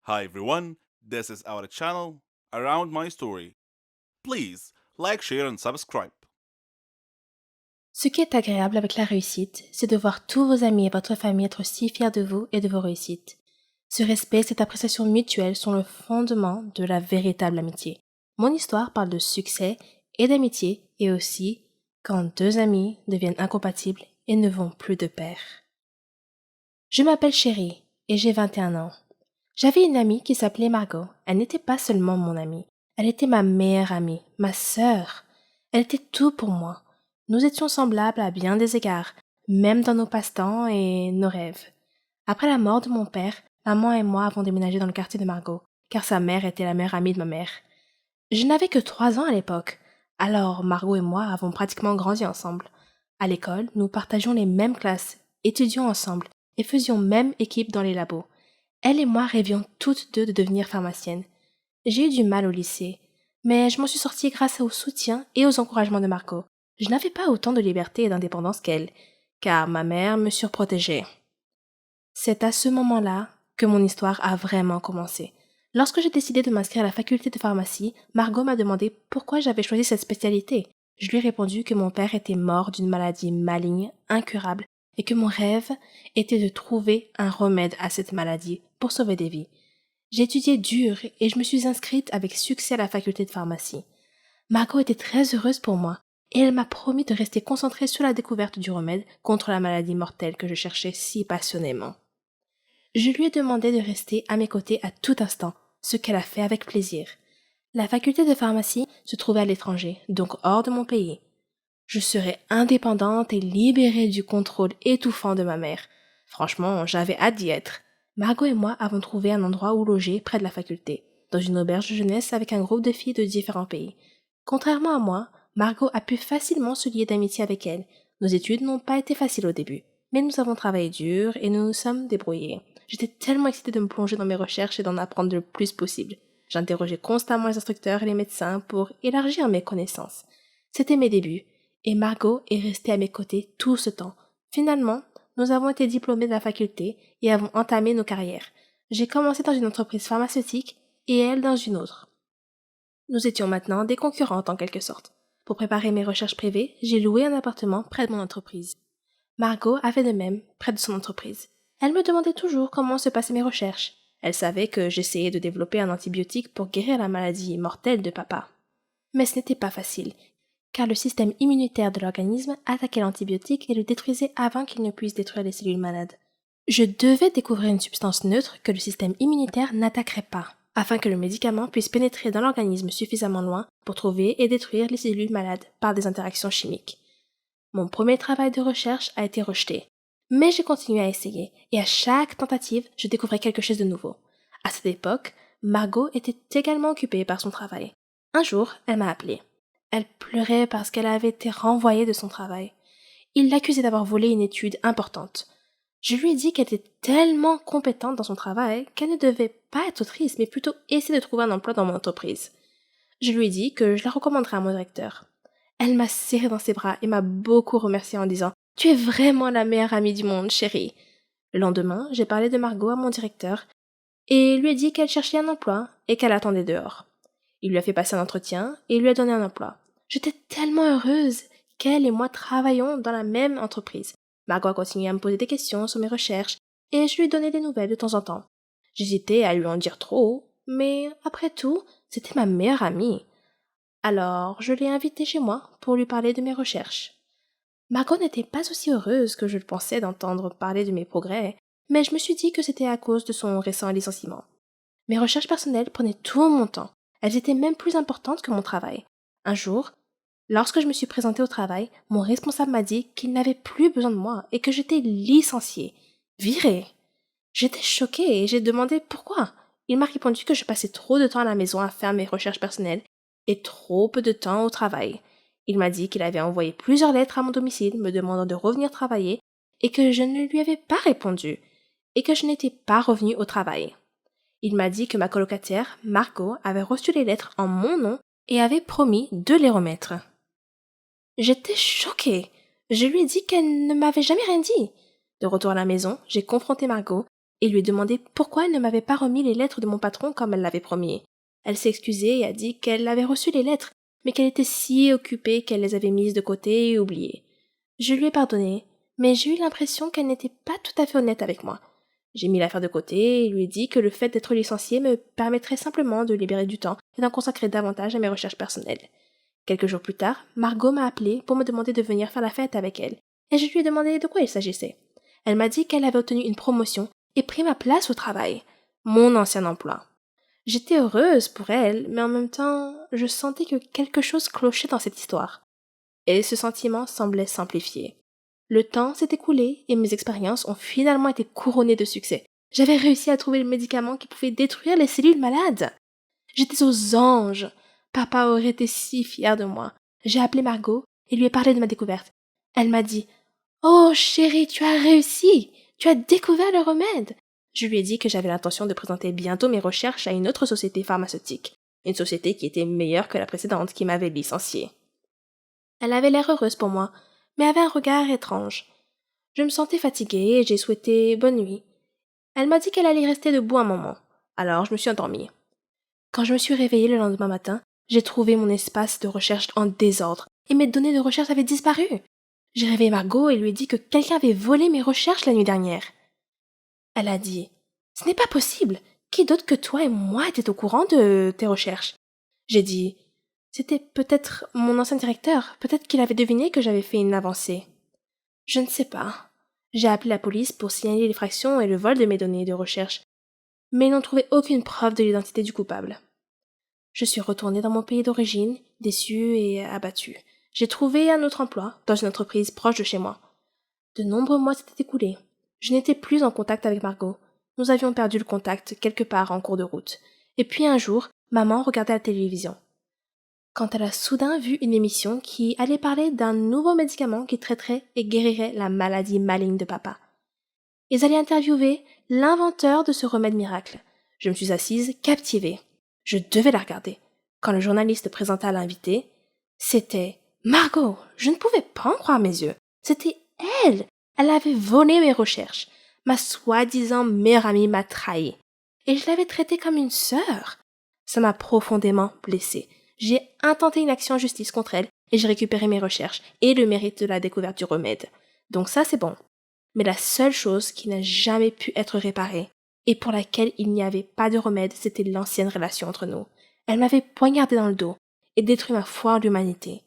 Hi everyone, this is our channel Around My Story. Please like, share and subscribe. Ce qui est agréable avec la réussite, c'est de voir tous vos amis et votre famille être si fiers de vous et de vos réussites. Ce respect et cette appréciation mutuelle sont le fondement de la véritable amitié. Mon histoire parle de succès et d'amitié et aussi quand deux amis deviennent incompatibles et ne vont plus de pair. Je m'appelle Chérie et j'ai 21 ans. J'avais une amie qui s'appelait Margot. Elle n'était pas seulement mon amie, elle était ma meilleure amie, ma sœur. Elle était tout pour moi. Nous étions semblables à bien des égards, même dans nos passe-temps et nos rêves. Après la mort de mon père, maman et moi avons déménagé dans le quartier de Margot, car sa mère était la meilleure amie de ma mère. Je n'avais que 3 ans à l'époque, alors Margot et moi avons pratiquement grandi ensemble. À l'école, nous partagions les mêmes classes, étudions ensemble et faisions même équipe dans les labos. Elle et moi rêvions toutes deux de devenir pharmaciennes. J'ai eu du mal au lycée, mais je m'en suis sortie grâce au soutien et aux encouragements de Margot. Je n'avais pas autant de liberté et d'indépendance qu'elle, car ma mère me surprotégeait. C'est à ce moment-là que mon histoire a vraiment commencé. Lorsque j'ai décidé de m'inscrire à la faculté de pharmacie, Margot m'a demandé pourquoi j'avais choisi cette spécialité. Je lui ai répondu que mon père était mort d'une maladie maligne, incurable, et que mon rêve était de trouver un remède à cette maladie pour sauver des vies. J'ai étudié dur et je me suis inscrite avec succès à la faculté de pharmacie. Margot était très heureuse pour moi et elle m'a promis de rester concentrée sur la découverte du remède contre la maladie mortelle que je cherchais si passionnément. Je lui ai demandé de rester à mes côtés à tout instant, ce qu'elle a fait avec plaisir. La faculté de pharmacie se trouvait à l'étranger, donc hors de mon pays. Je serais indépendante et libérée du contrôle étouffant de ma mère. Franchement, j'avais hâte d'y être. Margot et moi avons trouvé un endroit où loger près de la faculté, dans une auberge de jeunesse avec un groupe de filles de différents pays. Contrairement à moi, Margot a pu facilement se lier d'amitié avec elle. Nos études n'ont pas été faciles au début, mais nous avons travaillé dur et nous nous sommes débrouillés. J'étais tellement excitée de me plonger dans mes recherches et d'en apprendre le plus possible. J'interrogeais constamment les instructeurs et les médecins pour élargir mes connaissances. C'était mes débuts, et Margot est restée à mes côtés tout ce temps. Finalement, nous avons été diplômés de la faculté et avons entamé nos carrières. J'ai commencé dans une entreprise pharmaceutique et elle dans une autre. Nous étions maintenant des concurrentes en quelque sorte. Pour préparer mes recherches privées, j'ai loué un appartement près de mon entreprise. Margot a fait de même près de son entreprise. Elle me demandait toujours comment se passaient mes recherches. Elle savait que j'essayais de développer un antibiotique pour guérir la maladie mortelle de papa. Mais ce n'était pas facile, car le système immunitaire de l'organisme attaquait l'antibiotique et le détruisait avant qu'il ne puisse détruire les cellules malades. Je devais découvrir une substance neutre que le système immunitaire n'attaquerait pas, afin que le médicament puisse pénétrer dans l'organisme suffisamment loin pour trouver et détruire les cellules malades par des interactions chimiques. Mon premier travail de recherche a été rejeté, mais j'ai continué à essayer, et à chaque tentative, je découvrais quelque chose de nouveau. À cette époque, Margot était également occupée par son travail. Un jour, elle m'a appelée. Elle pleurait parce qu'elle avait été renvoyée de son travail. Il l'accusait d'avoir volé une étude importante. Je lui ai dit qu'elle était tellement compétente dans son travail qu'elle ne devait pas être triste, mais plutôt essayer de trouver un emploi dans mon entreprise. Je lui ai dit que je la recommanderais à mon directeur. Elle m'a serré dans ses bras et m'a beaucoup remercié en disant « Tu es vraiment la meilleure amie du monde, chérie ». Le lendemain, j'ai parlé de Margot à mon directeur et lui ai dit qu'elle cherchait un emploi et qu'elle attendait dehors. Il lui a fait passer un entretien et lui a donné un emploi. J'étais tellement heureuse qu'elle et moi travaillons dans la même entreprise. Margot a continué à me poser des questions sur mes recherches et je lui ai donné des nouvelles de temps en temps. J'hésitais à lui en dire trop, mais après tout, c'était ma meilleure amie. Alors, je l'ai invitée chez moi pour lui parler de mes recherches. Margot n'était pas aussi heureuse que je le pensais d'entendre parler de mes progrès, mais je me suis dit que c'était à cause de son récent licenciement. Mes recherches personnelles prenaient tout mon temps. Elles étaient même plus importantes que mon travail. Un jour, lorsque je me suis présentée au travail, mon responsable m'a dit qu'il n'avait plus besoin de moi et que j'étais licenciée, virée. J'étais choquée et j'ai demandé pourquoi. Il m'a répondu que je passais trop de temps à la maison à faire mes recherches personnelles et trop peu de temps au travail. Il m'a dit qu'il avait envoyé plusieurs lettres à mon domicile me demandant de revenir travailler et que je ne lui avais pas répondu et que je n'étais pas revenue au travail. Il m'a dit que ma colocataire, Margot, avait reçu les lettres en mon nom et avait promis de les remettre. J'étais choquée. Je lui ai dit qu'elle ne m'avait jamais rien dit. De retour à la maison, j'ai confronté Margot et lui ai demandé pourquoi elle ne m'avait pas remis les lettres de mon patron comme elle l'avait promis. Elle s'est excusée et a dit qu'elle avait reçu les lettres, mais qu'elle était si occupée qu'elle les avait mises de côté et oubliées. Je lui ai pardonné, mais j'ai eu l'impression qu'elle n'était pas tout à fait honnête avec moi. J'ai mis l'affaire de côté et lui ai dit que le fait d'être licenciée me permettrait simplement de libérer du temps et d'en consacrer davantage à mes recherches personnelles. Quelques jours plus tard, Margot m'a appelé pour me demander de venir faire la fête avec elle, et je lui ai demandé de quoi il s'agissait. Elle m'a dit qu'elle avait obtenu une promotion et pris ma place au travail, mon ancien emploi. J'étais heureuse pour elle, mais en même temps, je sentais que quelque chose clochait dans cette histoire. Et ce sentiment semblait s'amplifier. Le temps s'est écoulé et mes expériences ont finalement été couronnées de succès. J'avais réussi à trouver le médicament qui pouvait détruire les cellules malades. J'étais aux anges. Papa aurait été si fier de moi. J'ai appelé Margot et lui ai parlé de ma découverte. Elle m'a dit « Oh, chérie, tu as réussi! Tu as découvert le remède! » Je lui ai dit que j'avais l'intention de présenter bientôt mes recherches à une autre société pharmaceutique, une société qui était meilleure que la précédente qui m'avait licenciée. Elle avait l'air heureuse pour moi, mais avait un regard étrange. Je me sentais fatiguée et j'ai souhaité bonne nuit. Elle m'a dit qu'elle allait rester debout un moment, alors je me suis endormie. Quand je me suis réveillée le lendemain matin, j'ai trouvé mon espace de recherche en désordre et mes données de recherche avaient disparu. J'ai réveillé Margot et lui ai dit que quelqu'un avait volé mes recherches la nuit dernière. Elle a dit « Ce n'est pas possible. Qui d'autre que toi et moi était au courant de tes recherches ?» J'ai dit « C'était peut-être mon ancien directeur. Peut-être qu'il avait deviné que j'avais fait une avancée. » Je ne sais pas. J'ai appelé la police pour signaler l'effraction et le vol de mes données de recherche, mais ils n'ont trouvé aucune preuve de l'identité du coupable. Je suis retournée dans mon pays d'origine, déçue et abattue. J'ai trouvé un autre emploi, dans une entreprise proche de chez moi. De nombreux mois s'étaient écoulés. Je n'étais plus en contact avec Margot. Nous avions perdu le contact quelque part en cours de route. Et puis un jour, maman regardait la télévision. Quand elle a soudain vu une émission qui allait parler d'un nouveau médicament qui traiterait et guérirait la maladie maligne de papa. Ils allaient interviewer l'inventeur de ce remède miracle. Je me suis assise, captivée. Je devais la regarder. Quand le journaliste présenta l'invité, c'était Margot. Je ne pouvais pas en croire mes yeux. C'était elle. Elle avait volé mes recherches. Ma soi-disant meilleure amie m'a trahie. Et je l'avais traitée comme une sœur. Ça m'a profondément blessée. J'ai intenté une action en justice contre elle et j'ai récupéré mes recherches et le mérite de la découverte du remède. Donc ça, c'est bon. Mais la seule chose qui n'a jamais pu être réparée et pour laquelle il n'y avait pas de remède, c'était l'ancienne relation entre nous. Elle m'avait poignardé dans le dos et détruit ma foi en l'humanité.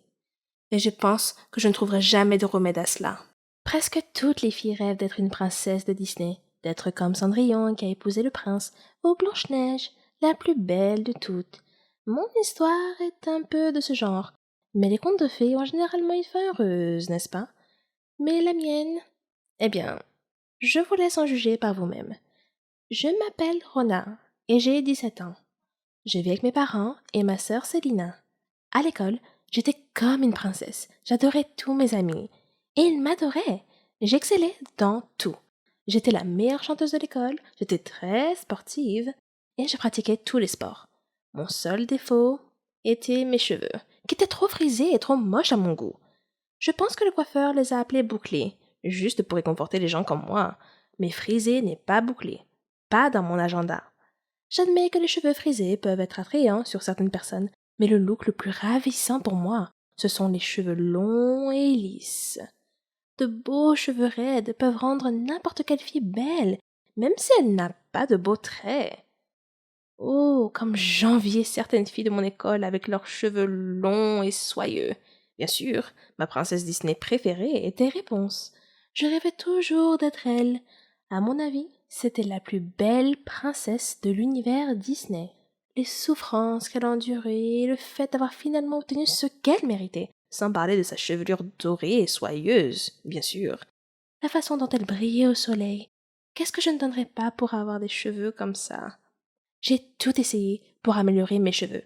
Et je pense que je ne trouverai jamais de remède à cela. Presque toutes les filles rêvent d'être une princesse de Disney, d'être comme Cendrillon qui a épousé le prince, ou Blanche-Neige, la plus belle de toutes. Mon histoire est un peu de ce genre, mais les contes de fées ont généralement une fin heureuse, n'est-ce pas? Mais la mienne... Eh bien, je vous laisse en juger par vous-même. Je m'appelle Rona et j'ai 17 ans. Je vis avec mes parents et ma sœur Célina. À l'école, j'étais comme une princesse. J'adorais tous mes amis. Et ils m'adoraient. J'excellais dans tout. J'étais la meilleure chanteuse de l'école, j'étais très sportive et je pratiquais tous les sports. Mon seul défaut était mes cheveux, qui étaient trop frisés et trop moches à mon goût. Je pense que le coiffeur les a appelés bouclés, juste pour réconforter les gens comme moi. Mais frisé n'est pas bouclé. Pas dans mon agenda. J'admets que les cheveux frisés peuvent être attrayants sur certaines personnes, mais le look le plus ravissant pour moi, ce sont les cheveux longs et lisses. De beaux cheveux raides peuvent rendre n'importe quelle fille belle, même si elle n'a pas de beaux traits. Oh, comme j'enviais certaines filles de mon école avec leurs cheveux longs et soyeux. Bien sûr, ma princesse Disney préférée était Réponse. Je rêvais toujours d'être elle. À mon avis, c'était la plus belle princesse de l'univers Disney. Les souffrances qu'elle a endurées et le fait d'avoir finalement obtenu ce qu'elle méritait, sans parler de sa chevelure dorée et soyeuse, bien sûr. La façon dont elle brillait au soleil. Qu'est-ce que je ne donnerais pas pour avoir des cheveux comme ça? J'ai tout essayé pour améliorer mes cheveux.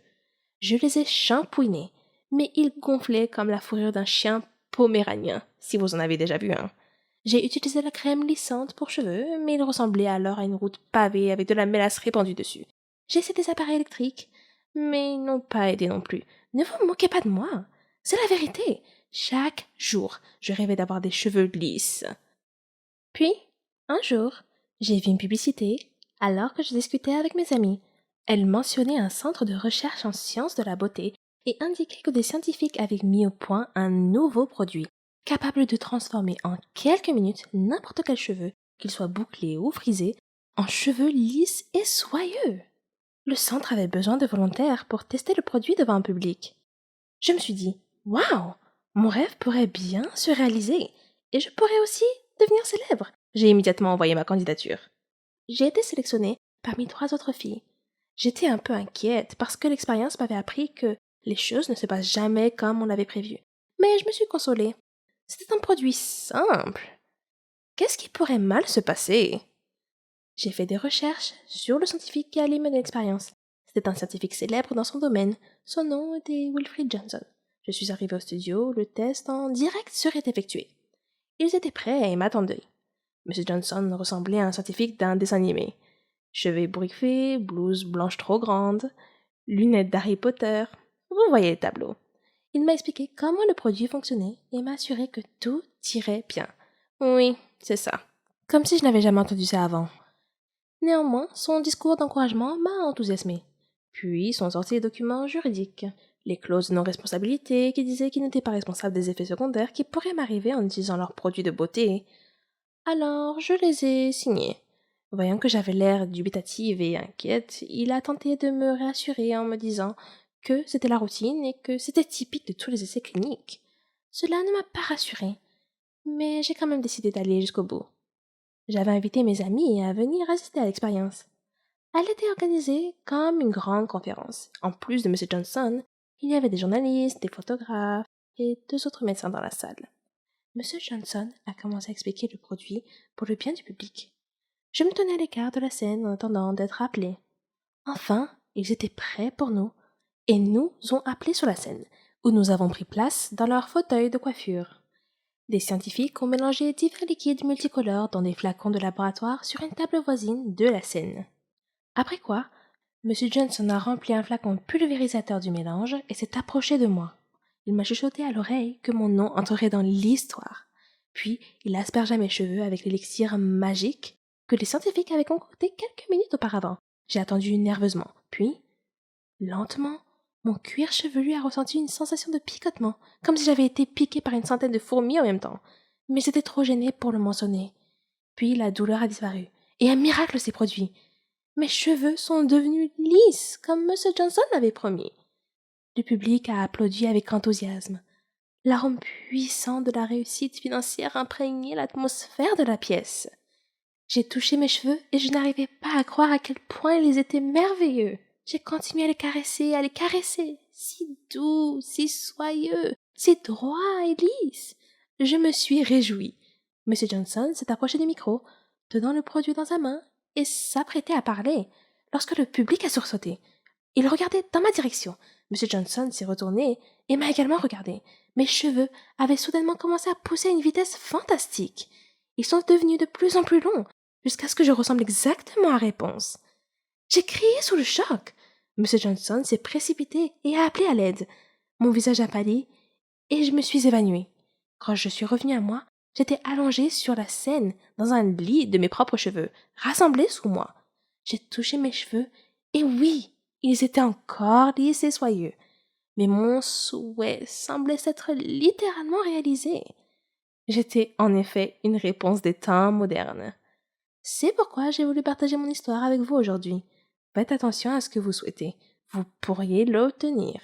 Je les ai shampouinés, mais ils gonflaient comme la fourrure d'un chien poméranien, si vous en avez déjà vu un. J'ai utilisé la crème lissante pour cheveux, mais ils ressemblaient alors à une route pavée avec de la mélasse répandue dessus. J'ai essayé des appareils électriques, mais ils n'ont pas aidé non plus. Ne vous moquez pas de moi. C'est la vérité. Chaque jour, je rêvais d'avoir des cheveux lisses. Puis, un jour, J'ai vu une publicité alors que je discutais avec mes amis. Elle mentionnait un centre de recherche en sciences de la beauté et indiquait que des scientifiques avaient mis au point un nouveau produit capable de transformer en quelques minutes n'importe quel cheveu, qu'il soit bouclé ou frisé, en cheveux lisses et soyeux. Le centre avait besoin de volontaires pour tester le produit devant un public. Je me suis dit, waouh, mon rêve pourrait bien se réaliser et je pourrais aussi devenir célèbre. J'ai immédiatement envoyé ma candidature. J'ai été sélectionnée parmi 3 autres filles. J'étais un peu inquiète parce que l'expérience m'avait appris que les choses ne se passent jamais comme on l'avait prévu. Mais je me suis consolée. C'était un produit simple. Qu'est-ce qui pourrait mal se passer? J'ai fait des recherches sur le scientifique qui allait mener l'expérience. C'était un scientifique célèbre dans son domaine. Son nom était Wilfred Johnson. Je suis arrivée au studio, le test en direct serait effectué. Ils étaient prêts et m'attendaient. M. Johnson ressemblait à un scientifique d'un dessin animé. Cheveux ébouriffés, blouse blanche trop grande, lunettes d'Harry Potter. Vous voyez le tableau. Il m'a expliqué comment le produit fonctionnait et m'a assuré que tout irait bien. Oui, c'est ça. Comme si je n'avais jamais entendu ça avant. Néanmoins, son discours d'encouragement m'a enthousiasmé. Puis sont sortis les documents juridiques, les clauses de non-responsabilité qui disaient qu'ils n'étaient pas responsables des effets secondaires qui pourraient m'arriver en utilisant leurs produits de beauté. Alors, je les ai signés. Voyant que j'avais l'air dubitative et inquiète, il a tenté de me rassurer en me disant que c'était la routine et que c'était typique de tous les essais cliniques. Cela ne m'a pas rassurée, mais j'ai quand même décidé d'aller jusqu'au bout. J'avais invité mes amis à venir assister à l'expérience. Elle était organisée comme une grande conférence. En plus de M. Johnson, il y avait des journalistes, des photographes et 2 autres médecins dans la salle. M. Johnson a commencé à expliquer le produit pour le bien du public. Je me tenais à l'écart de la scène en attendant d'être appelé. Enfin, ils étaient prêts pour nous et nous ont appelés sur la scène, où nous avons pris place dans leur fauteuil de coiffure. Des scientifiques ont mélangé divers liquides multicolores dans des flacons de laboratoire sur une table voisine de la scène. Après quoi, M. Johnson a rempli un flacon pulvérisateur du mélange et s'est approché de moi. Il m'a chuchoté à l'oreille que mon nom entrerait dans l'histoire. Puis, il aspergea mes cheveux avec l'élixir magique que les scientifiques avaient concocté quelques minutes auparavant. J'ai attendu nerveusement. Puis, lentement, mon cuir chevelu a ressenti une sensation de picotement, comme si j'avais été piqué par une centaine de fourmis en même temps. Mais j'étais trop gênée pour le mentionner. Puis la douleur a disparu, et un miracle s'est produit. Mes cheveux sont devenus lisses, comme M. Johnson l'avait promis. Le public a applaudi avec enthousiasme. L'arôme puissant de la réussite financière imprégnait l'atmosphère de la pièce. J'ai touché mes cheveux et je n'arrivais pas à croire à quel point ils étaient merveilleux. J'ai continué à les caresser, si doux, si soyeux, si droits et lisses. Je me suis réjouie. M. Johnson s'est approché du micro, tenant le produit dans sa main, et s'apprêtait à parler, lorsque le public a sursauté. Il regardait dans ma direction. M. Johnson s'est retourné et m'a également regardé. Mes cheveux avaient soudainement commencé à pousser à une vitesse fantastique. Ils sont devenus de plus en plus longs, jusqu'à ce que je ressemble exactement à Réponse. J'ai crié sous le choc. M. Johnson s'est précipité et a appelé à l'aide. Mon visage a pâli et je me suis évanouie. Quand je suis revenue à moi, j'étais allongée sur la scène dans un lit de mes propres cheveux, rassemblés sous moi. J'ai touché mes cheveux et oui, ils étaient encore lisses et soyeux. Mais mon souhait semblait s'être littéralement réalisé. J'étais en effet une réponse des temps modernes. C'est pourquoi j'ai voulu partager mon histoire avec vous aujourd'hui. Faites attention à ce que vous souhaitez. Vous pourriez l'obtenir.